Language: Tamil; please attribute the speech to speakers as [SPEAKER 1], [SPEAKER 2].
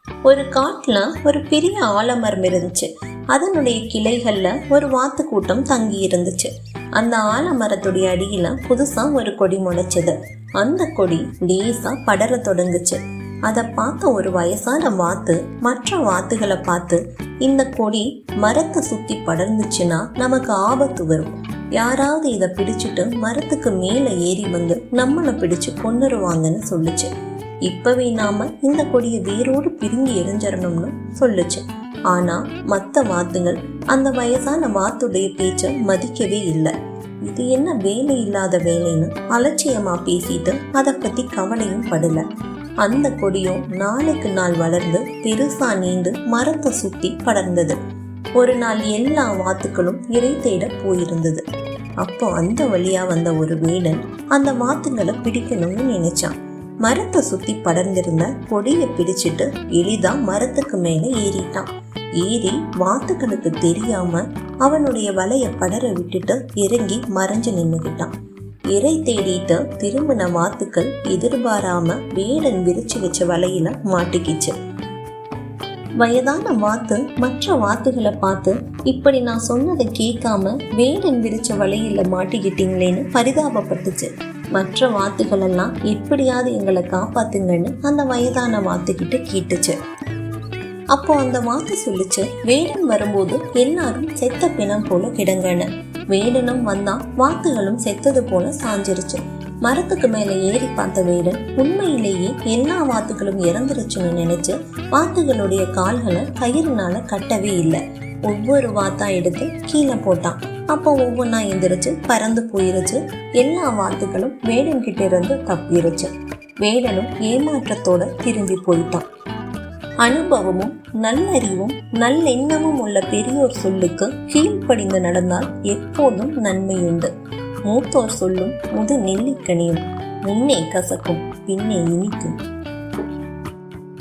[SPEAKER 1] ஒரு காட்டுல ஒரு பெரிய ஆலமரம் இருந்துச்சு. அதனுடைய கிளைகள்ல ஒரு வாத்து கூட்டம் தங்கி இருந்துச்சு. அந்த ஆலமரத்துடைய அடியில புதுசா ஒரு கொடி முளைச்சது. அந்த கொடி லேசா படர தொடங்குச்சு. அதை பார்த்த ஒரு வயசான வாத்து மற்ற வாத்துகளை பார்த்து, இந்த கொடி மரத்தை சுத்தி படர்ந்துச்சுன்னா நமக்கு ஆபத்து வரும், யாராவது இதை பிடிச்சிட்டு மரத்துக்கு மேல ஏறி வந்து நம்மளை பிடிச்சு கொன்னுருவாங்கன்னு சொல்லுச்சு. இப்பவே நாம இந்த கொடியை வேரோடு பிரிங்கி எரிஞ்சிடணும்னு சொல்லுச்சு. ஆனா மற்ற வாத்துகள் அந்த வயசான வாத்துடைய பேச்ச மதிக்கவே இல்லை. இது என்ன வேலை இல்லாத வேலைன்னு அலட்சியமா பேசிட்டு அதை பத்தி கவலையும் படல. அந்த கொடியும் நாளுக்கு நாள் வளர்ந்து பெருசா நீண்டு மரத்தை சுத்தி படர்ந்தது. ஒரு நாள் எல்லா வாத்துக்களும் இறை தேட போயிருந்தது. அப்போ அந்த வழியா வந்த ஒரு வேடன் அந்த வாத்துங்களை பிடிக்கணும்னு நினைச்சான். மரத்தை சுத்தி படர்ந்திருந்த கொடியை பிடிச்சிட்டு எளிதா மரத்துக்கு மேல ஏறிட்டான். ஏறி வாத்துக்களுக்கு தெரியாம அவனுடைய வலைய படர விட்டுட்டு இறங்கி மறைஞ்சு நின்னுகிட்டான். இறை தேடிட்டு திரும்பின வாத்துக்கள் எதிர்பாராம வேடன் விரிச்சு வச்ச வலையில மாட்டிக்கிச்சு. வயதான வாத்து மற்ற வாத்துகளை பார்த்து, இப்படி நான் சொன்னதை கேட்காம வேடன் விரிச்ச வலையில மாட்டிக்கிட்டீங்களேன்னு பரிதாபப்பட்டுச்சு. மற்ற வாத்துகள் எல்லாம் எப்படியாவது எங்களை காப்பாத்துங்கன்னு அந்த வயதான வாத்துக்கிட்ட கேட்டுச்சு. அப்போ அந்த வாத்து சொல்லிச்சு, வேடன் வரும்போது எல்லாரும் செத்த பிணம் போல கிடங்கன்னு. வேடனும் வந்தான், வாத்துகளும் செத்தது போல சாஞ்சிருச்சு. மரத்துக்கு மேல ஏறி பார்த்த வேடன் உண்மையிலேயே எல்லா வாத்துகளும் இறந்துருச்சுன்னு நினைச்சு வாத்துகளுடைய கால்களை கயிறுனால கட்டவே இல்லை. ஒவ்வொரு வாத்தா எடுத்து கீழே போட்டான். அப்போ ஒவ்வொன்றா எந்திரிச்சு பறந்து போயிருச்சு. எல்லா வாத்துகளும் வேடன் கிட்ட இருந்து தப்பிருச்சு. வேடனும் ஏமாற்றத்தோட திரும்பி போயிட்டான். அனுபவமும் நல்லறிவும் நல்லெண்ணமும் உள்ள பெரியோர் சொல்லுக்கு கீழ்ப்படிந்து நடந்தால் எப்போதும் நன்மையுண்டு. மூத்தோர் சொல்லும் முது நெல்லிக்கனியும் முன்னே கசக்கும் பின்னே இனிக்கும்.